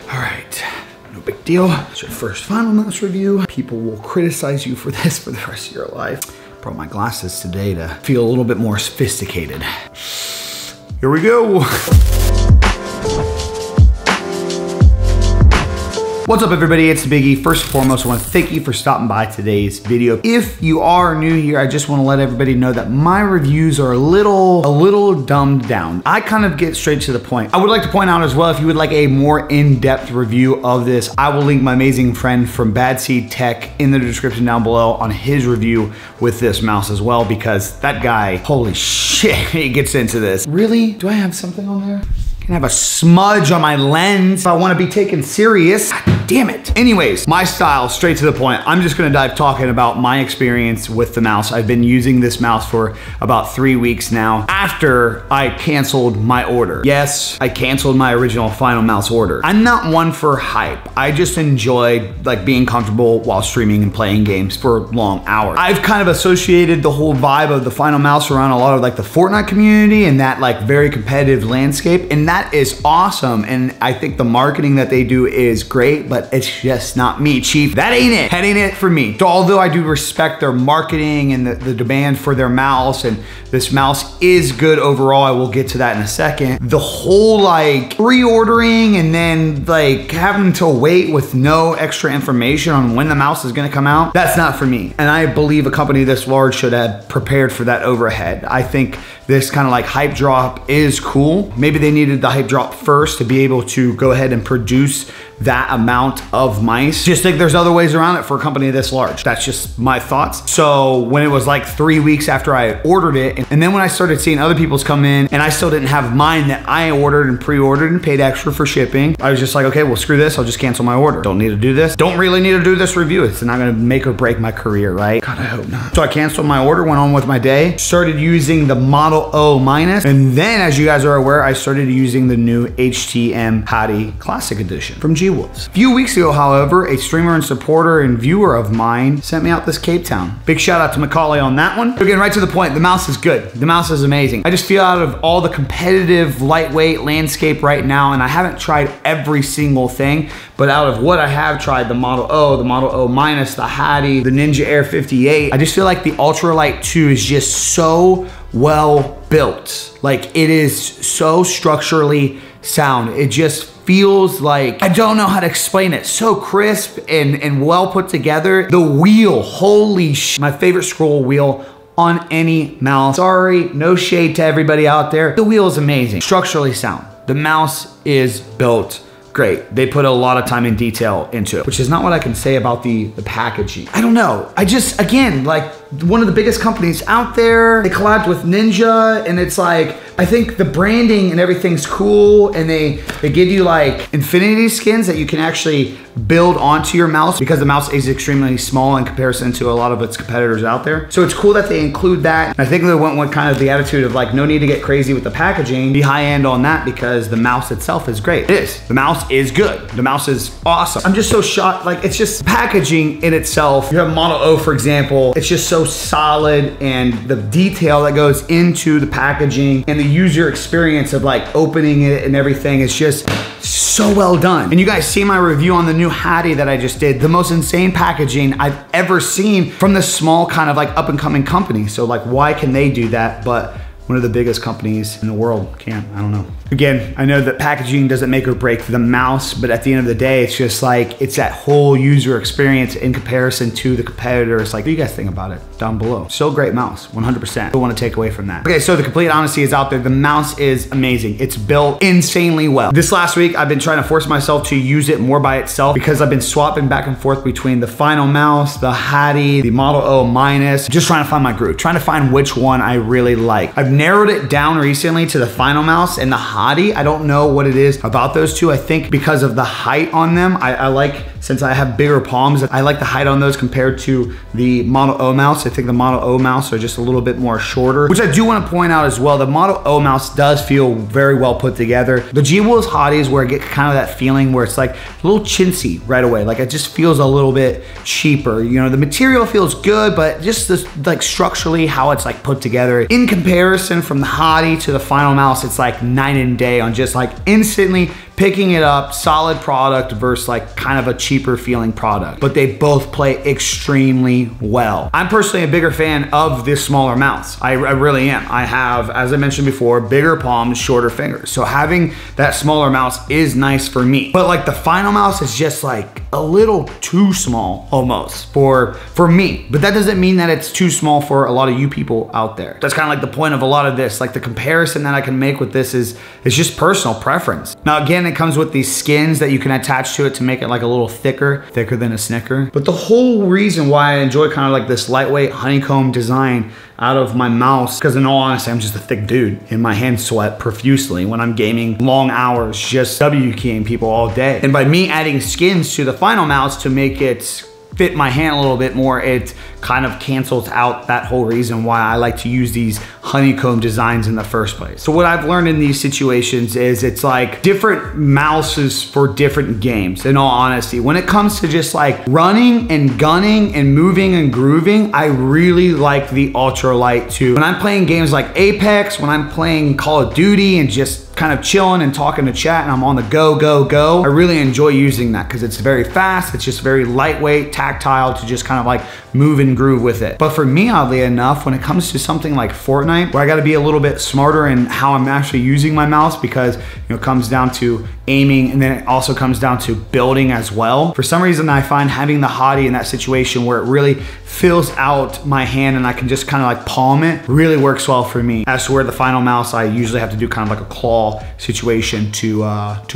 All right, no big deal. It's your first Finalmouse review. People will criticize you for this for the rest of your life. Brought my glasses today to feel a little bit more sophisticated. Here we go. What's up everybody, it's BigE. First and foremost, I want to thank you for stopping by today's video. If you are new here, I just want to let everybody know that my reviews are a little dumbed down. I kind of get straight to the point. I would like to point out as well, if you would like a more in-depth review of this, I will link my amazing friend from BADSEEDTECH in the description down below on his review with this mouse as well, because that guy, holy shit, he gets into this. Really? Do I have something on there? I have a smudge on my lens if I want to be taken serious. God damn it. Anyways, my style, straight to the point. I'm just gonna dive talking about my experience with the mouse. I've been using this mouse for about 3 weeks now after I canceled my order. Yes, I canceled my original Finalmouse order. I'm not one for hype. I just enjoy like being comfortable while streaming and playing games for long hours. I've kind of associated the whole vibe of the Finalmouse around a lot of like the Fortnite community and that like very competitive landscape, and that is awesome, and I think the marketing that they do is great, but it's just not me, chief. That ain't it. That ain't it for me. Although I do respect their marketing and the demand for their mouse, and this mouse is good overall. I will get to that in a second. The whole like pre-ordering and then like having to wait with no extra information on when the mouse is gonna come out, that's not for me. And I believe a company this large should have prepared for that overhead. I think this kind of like hype drop is cool. Maybe they needed the hype drop first to be able to go ahead and produce that amount of mice. Just think there's other ways around it for a company this large. That's just my thoughts. So when it was like 3 weeks after I ordered it, and then when I started seeing other people's come in and I still didn't have mine that I ordered and pre-ordered and paid extra for shipping, I was just like, okay, well screw this, I'll just cancel my order. Don't need to do this. Don't really need to do this review. It's not gonna make or break my career, right? God, I hope not. So I canceled my order, went on with my day, started using the Model O minus, and then as you guys are aware, I started using the new HTM Patty Classic Edition from G. A few weeks ago, however, a streamer and supporter and viewer of mine sent me out this Capetown. Big shout out to Mcully on that one. So getting right to the point, the mouse is good. The mouse is amazing. I just feel out of all the competitive lightweight landscape right now, and I haven't tried every single thing, but out of what I have tried, the Model O, the Model O minus, the Hattie, the Ninja Air 58, I just feel like the Ultralight 2 is just so well built. Like it is so structurally sound. It just feels like, I don't know how to explain it. So crisp and well put together. The wheel, holy sh, my favorite scroll wheel on any mouse. Sorry, no shade to everybody out there. The wheel is amazing, structurally sound. The mouse is built great. They put a lot of time and detail into it, which is not what I can say about the packaging. I don't know. I just, again, like one of the biggest companies out there, they collabed with Ninja, and it's like, I think the branding and everything's cool, and they give you like infinity skins that you can actually build onto your mouse because the mouse is extremely small in comparison to a lot of its competitors out there. So it's cool that they include that. And I think they went with kind of the attitude of like, no need to get crazy with the packaging, be high end on that because the mouse itself is great. It is. The mouse is good. The mouse is awesome. I'm just so shocked. Like it's just packaging in itself. You have Model O, for example. It's just so solid, and the detail that goes into the packaging and the user experience of like opening it and everything is just so well done. And you guys see my review on the new Hattie that I just did. The most insane packaging I've ever seen from this small kind of like up and coming company. So like, why can they do that, but one of the biggest companies in the world can't? I don't know. Again, I know that packaging doesn't make or break the mouse, but at the end of the day, it's just like, it's that whole user experience in comparison to the competitors. Like, what do you guys think about it? Down below. So great mouse, 100%. Don't want to take away from that. Okay, so the complete honesty is out there. The mouse is amazing. It's built insanely well. This last week, I've been trying to force myself to use it more by itself because I've been swapping back and forth between the Finalmouse, the Hattie, the Model O minus, just trying to find my groove, trying to find which one I really like. I've narrowed it down recently to the Finalmouse and the Hattie. I don't know what it is about those two. I think because of the height on them, I like, since I have bigger palms, I like the height on those compared to the Model O mouse. I think the Model O mouse are just a little bit more shorter, which I do want to point out as well. The Model O mouse does feel very well put together. The G-Will's Hottie is where I get kind of that feeling where it's like a little chintzy right away. Like it just feels a little bit cheaper. You know, the material feels good, but just this, like structurally how it's like put together. In comparison from the Hottie to the Finalmouse, it's like night and day on just like instantly picking it up, solid product versus like kind of a cheaper feeling product, but they both play extremely well. I'm personally a bigger fan of this smaller mouse. I really am. I have, as I mentioned before, bigger palms, shorter fingers. So having that smaller mouse is nice for me. But like the Finalmouse is just like a little too small almost for me. But that doesn't mean that it's too small for a lot of you people out there. That's kind of like the point of a lot of this. Like the comparison that I can make with this is just personal preference. Now again, it comes with these skins that you can attach to it to make it like a little thicker than a Snicker. But the whole reason why I enjoy kind of like this lightweight honeycomb design out of my mouse, because in all honesty, I'm just a thick dude and my hands sweat profusely when I'm gaming long hours, just W-keying people all day. And by me adding skins to the Finalmouse to make it fit my hand a little bit more, it kind of cancels out that whole reason why I like to use these honeycomb designs in the first place. So what I've learned in these situations is it's like different mouses for different games, in all honesty. When it comes to just like running and gunning and moving and grooving, I really like the Ultralight 2. When I'm playing games like Apex, when I'm playing Call of Duty and just kind of chilling and talking to chat and I'm on the go, I really enjoy using that because it's very fast, it's just very lightweight, tactile to just kind of like move and groove with it. But for me, oddly enough, when it comes to something like Fortnite, where I gotta be a little bit smarter in how I'm actually using my mouse, because it comes down to aiming and then it also comes down to building as well. For some reason, I find having the hottie in that situation where it really fills out my hand and I can just kind of like palm it really works well for me. As to where the Finalmouse, I usually have to do kind of like a claw situation to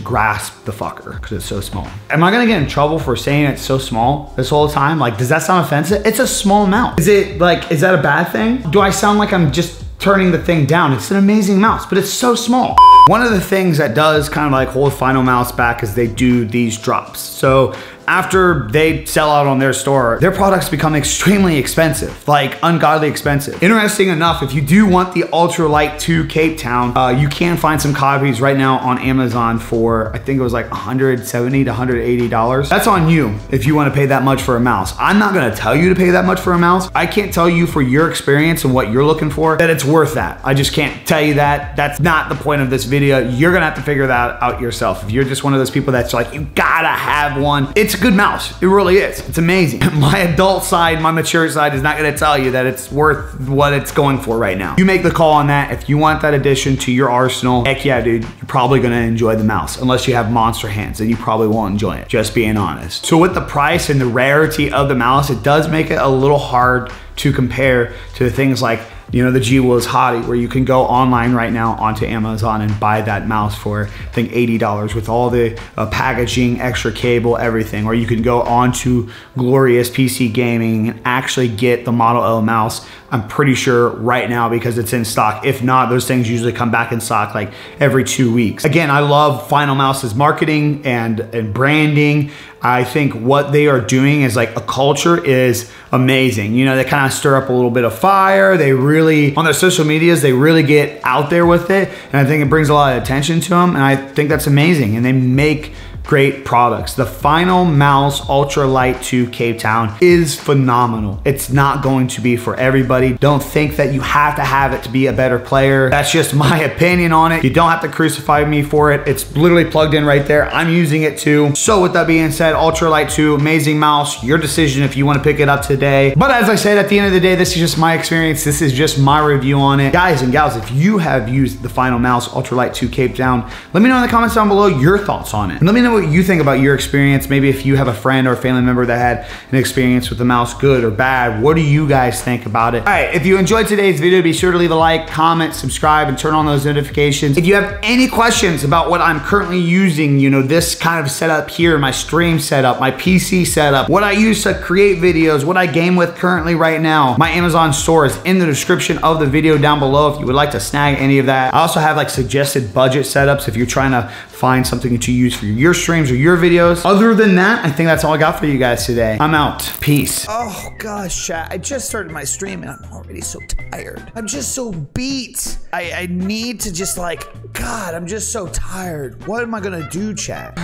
grasp the fucker because it's so small. Am I gonna get in trouble for saying it's so small this whole time? Like, does that sound offensive? It's a small mouse. Is it like, is that a bad thing? Do I sound like I'm just turning the thing down? It's an amazing mouse, but it's so small. One of the things that does kind of like hold Finalmouse back is they do these drops. So after they sell out on their store, their products become extremely expensive, like ungodly expensive. Interesting enough, if you do want the Ultralight 2 Capetown, you can find some copies right now on Amazon for, I think it was like $170 to $180. That's on you if you want to pay that much for a mouse. I'm not gonna tell you to pay that much for a mouse. I can't tell you for your experience and what you're looking for that it's worth that. I just can't tell you that. That's not the point of this video. You're gonna have to figure that out yourself. If you're just one of those people that's like, you gotta have one, it's a good mouse. It really is. It's amazing. My adult side, my mature side is not gonna tell you that it's worth what it's going for right now. You make the call on that. If you want that addition to your arsenal, heck yeah, dude, you're probably gonna enjoy the mouse. Unless you have monster hands, then you probably won't enjoy it, just being honest. So with the price and the rarity of the mouse, it does make it a little hard to compare to things like, the GWills Hottie, where you can go online right now onto Amazon and buy that mouse for, I think, $80 with all the packaging, extra cable, everything. Or you can go onto Glorious PC Gaming and actually get the Model O mouse, I'm pretty sure right now, because it's in stock. If not, those things usually come back in stock like every 2 weeks. Again, I love Finalmouse's marketing and branding. I think what they are doing is like a culture is amazing. They kind of stir up a little bit of fire. They really, on their social medias, they really get out there with it. And I think it brings a lot of attention to them. And I think that's amazing. And they make great products. The Finalmouse Ultralight 2 Capetown is phenomenal. It's not going to be for everybody. Don't think that you have to have it to be a better player. That's just my opinion on it. You don't have to crucify me for it. It's literally plugged in right there. I'm using it too. So with that being said, Ultralight 2, amazing mouse. Your decision if you want to pick it up today. But as I said, at the end of the day, this is just my experience. This is just my review on it. Guys and gals, if you have used the Finalmouse Ultralight 2 Capetown, let me know in the comments down below your thoughts on it. And let me know what you think about your experience. Maybe if you have a friend or a family member that had an experience with the mouse, good or bad, what do you guys think about it? All right, if you enjoyed today's video, be sure to leave a like, comment, subscribe, and turn on those notifications. If you have any questions about what I'm currently using, this kind of setup here, my stream setup, my PC setup, what I use to create videos, what I game with currently right now, my Amazon store is in the description of the video down below if you would like to snag any of that. I also have like suggested budget setups if you're trying to find something to use for your streams or your videos. Other than that, I think that's all I got for you guys today. I'm out. Peace. Oh gosh, chat. I just started my stream and I'm already so tired. I'm just so beat. I need to just God, I'm just so tired. What am I gonna do, chat?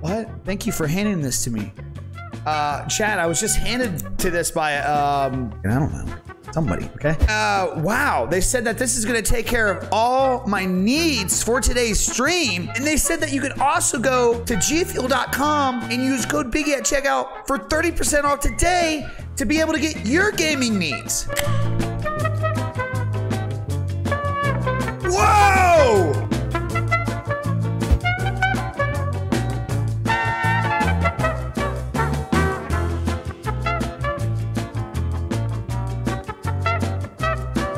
What? Thank you for handing this to me. Chat, I was just handed to this by, I don't know. Somebody, okay? Wow, they said that this is gonna take care of all my needs for today's stream. And they said that you could also go to gfuel.com and use code BigE at checkout for 30% off today to be able to get your gaming needs.